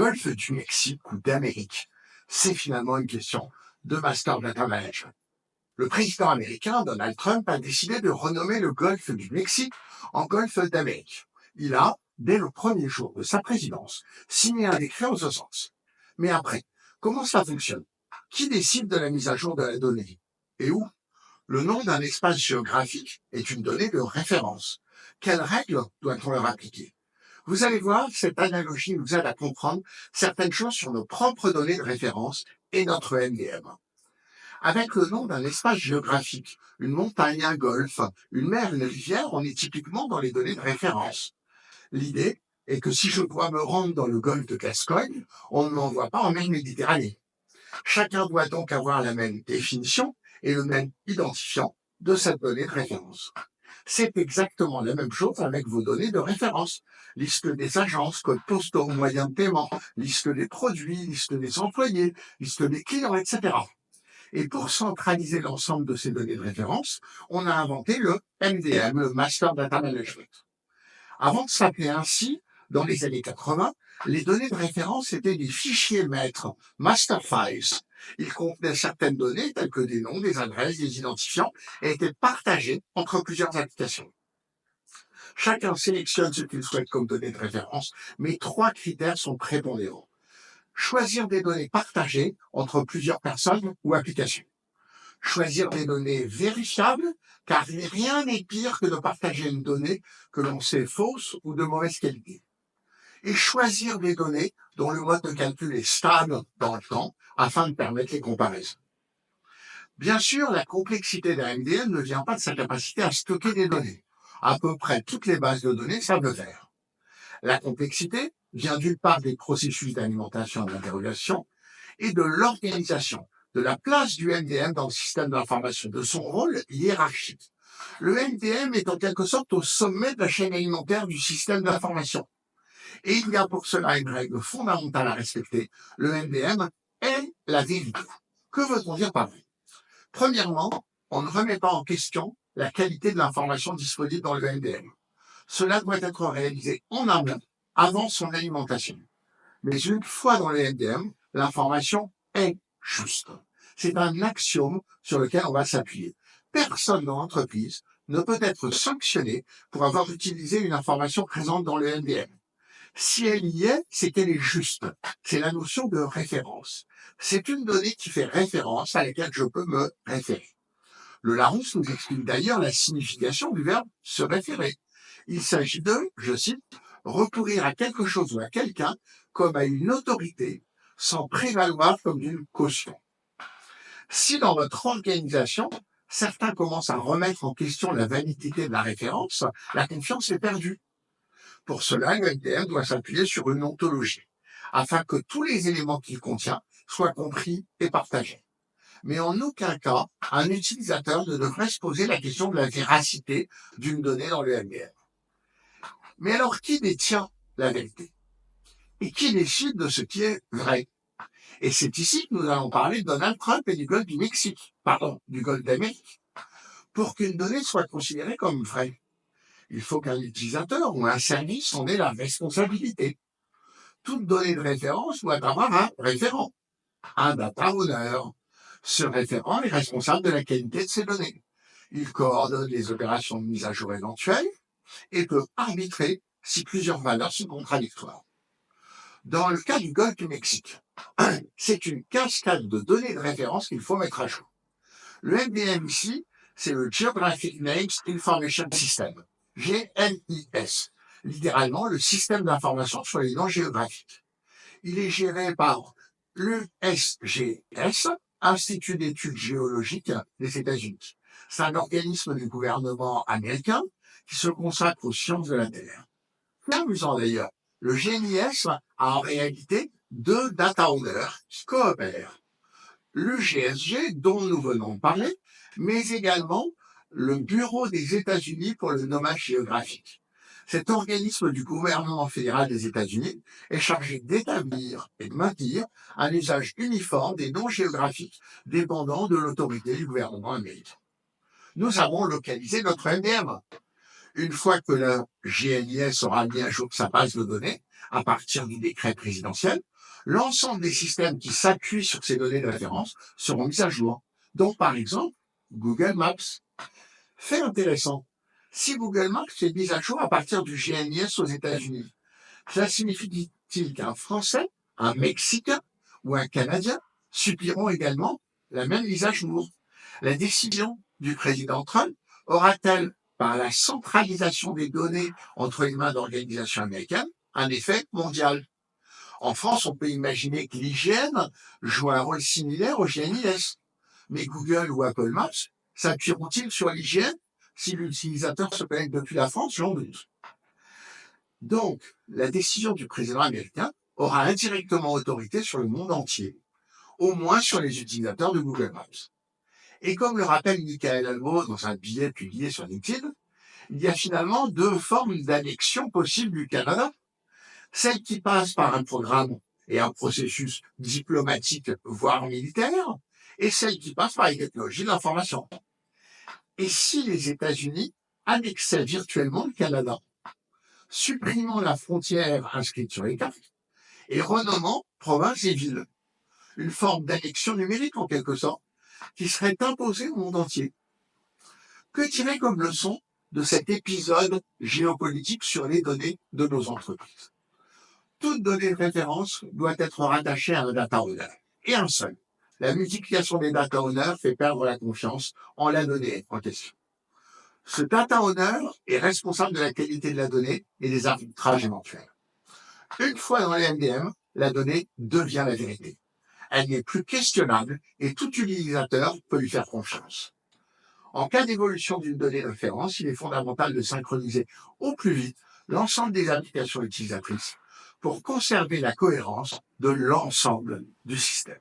golfe du Mexique ou d'Amérique? C'est finalement une question de master data management. Le président américain, Donald Trump, a décidé de renommer le golfe du Mexique en golfe d'Amérique. Il a, dès le premier jour de sa présidence, signé un décret en ce sens. Mais après, comment ça fonctionne? Qui décide de la mise à jour de la donnée? Et où? Le nom d'un espace géographique est une donnée de référence. Quelles règles doit-on leur appliquer? Vous allez voir, cette analogie nous aide à comprendre certaines choses sur nos propres données de référence et notre MDM. Avec le nom d'un espace géographique, une montagne, un golfe, une mer, une rivière, on est typiquement dans les données de référence. L'idée est que si je dois me rendre dans le golfe de Gascogne, on ne m'envoie pas en mer Méditerranée. Chacun doit donc avoir la même définition et le même identifiant de cette donnée de référence. C'est exactement la même chose avec vos données de référence. Liste des agences, codes postaux, moyens de paiement, liste des produits, liste des employés, liste des clients, etc. Et pour centraliser l'ensemble de ces données de référence, on a inventé le MDM, le Master Data Management. Avant de s'appeler ainsi, dans les années 80, les données de référence étaient des fichiers maîtres, master files. Ils contenaient certaines données telles que des noms, des adresses, des identifiants et étaient partagés entre plusieurs applications. Chacun sélectionne ce qu'il souhaite comme données de référence, mais trois critères sont prépondérants. Choisir des données partagées entre plusieurs personnes ou applications. Choisir des données vérifiables, car rien n'est pire que de partager une donnée que l'on sait fausse ou de mauvaise qualité. Et choisir des données dont le mode de calcul est stable dans le temps afin de permettre les comparaisons. Bien sûr, la complexité d'un MDM ne vient pas de sa capacité à stocker des données. À peu près toutes les bases de données savent le faire. La complexité vient d'une part des processus d'alimentation et d'interrogation et de l'organisation, de la place du MDM dans le système d'information, de son rôle hiérarchique. Le MDM est en quelque sorte au sommet de la chaîne alimentaire du système d'information. Et il y a pour cela une règle fondamentale à respecter. Le MDM est la vérité. Que veut-on dire par là? Premièrement, on ne remet pas en question la qualité de l'information disponible dans le MDM. Cela doit être réalisé en amont, avant son alimentation. Mais une fois dans le MDM, l'information est juste. C'est un axiome sur lequel on va s'appuyer. Personne dans l'entreprise ne peut être sanctionné pour avoir utilisé une information présente dans le MDM. Si elle y est, c'est qu'elle est juste. C'est la notion de référence. C'est une donnée qui fait référence à laquelle je peux me référer. Le Larousse nous explique d'ailleurs la signification du verbe se référer. Il s'agit de, je cite, recourir à quelque chose ou à quelqu'un comme à une autorité sans prévaloir comme d'une caution. Si dans votre organisation, certains commencent à remettre en question la validité de la référence, la confiance est perdue. Pour cela, le MDM doit s'appuyer sur une ontologie, afin que tous les éléments qu'il contient soient compris et partagés. Mais en aucun cas, un utilisateur ne devrait se poser la question de la véracité d'une donnée dans le MDM. Mais alors, qui détient la vérité? Et qui décide de ce qui est vrai? Et c'est ici que nous allons parler de Donald Trump et du golfe du Mexique, du golfe d'Amérique. Pour qu'une donnée soit considérée comme vraie, il faut qu'un utilisateur ou un service en ait la responsabilité. Toute donnée de référence doit avoir un référent, un data owner. Ce référent est responsable de la qualité de ces données. Il coordonne les opérations de mise à jour éventuelles et peut arbitrer si plusieurs valeurs sont contradictoires. Dans le cas du golfe du Mexique, c'est une cascade de données de référence qu'il faut mettre à jour. Le MDM ici, c'est le Geographic Names Information System, GNIS, littéralement le système d'information sur les noms géographiques. Il est géré par l'USGS, Institut d'études géologiques des États-Unis. C'est un organisme du gouvernement américain qui se consacre aux sciences de la Terre. C'est amusant d'ailleurs. Le GNIS a en réalité deux data owners qui coopèrent. Le GSG, dont nous venons de parler, mais également le Bureau des États-Unis pour le nommage géographique. Cet organisme du gouvernement fédéral des États-Unis est chargé d'établir et de maintenir un usage uniforme des noms géographiques dépendant de l'autorité du gouvernement américain. Nous avons localisé notre MDM. Une fois que le GNIS aura mis à jour sa base de données, à partir du décret présidentiel, l'ensemble des systèmes qui s'appuient sur ces données de référence seront mis à jour. Donc, par exemple, Google Maps. Fait intéressant. Si Google Maps est mis à jour à partir du GNIS aux États-Unis, cela signifie-t-il qu'un Français, un Mexicain ou un Canadien subiront également la même mise à jour? La décision du président Trump aura-t-elle, par la centralisation des données entre les mains d'organisations américaines, un effet mondial? En France, on peut imaginer que l'IGN joue un rôle similaire au GNIS. Mais Google ou Apple Maps s'appuieront-ils sur l'IGN si l'utilisateur se connecte depuis la France? J'en doute. Donc, la décision du président américain aura indirectement autorité sur le monde entier, au moins sur les utilisateurs de Google Maps. Et comme le rappelle Michael Albo dans un billet publié sur LinkedIn, il y a finalement deux formes d'annexion possibles du Canada. Celle qui passe par un programme et un processus diplomatique, voire militaire, et celle qui passe par les technologies de l'information. Et si les États-Unis annexaient virtuellement le Canada, supprimant la frontière inscrite sur les cartes et renommant provinces et villes, une forme d'annexion numérique en quelque sorte, qui serait imposée au monde entier. Que tirer comme leçon de cet épisode géopolitique sur les données de nos entreprises? Toute donnée de référence doit être rattachée à un data owner, et un seul. La multiplication des data owners fait perdre la confiance en la donnée en question. Ce data owner est responsable de la qualité de la donnée et des arbitrages éventuels. Une fois dans les MDM, la donnée devient la vérité. Elle n'est plus questionnable et tout utilisateur peut lui faire confiance. En cas d'évolution d'une donnée de référence, il est fondamental de synchroniser au plus vite l'ensemble des applications utilisatrices pour conserver la cohérence de l'ensemble du système.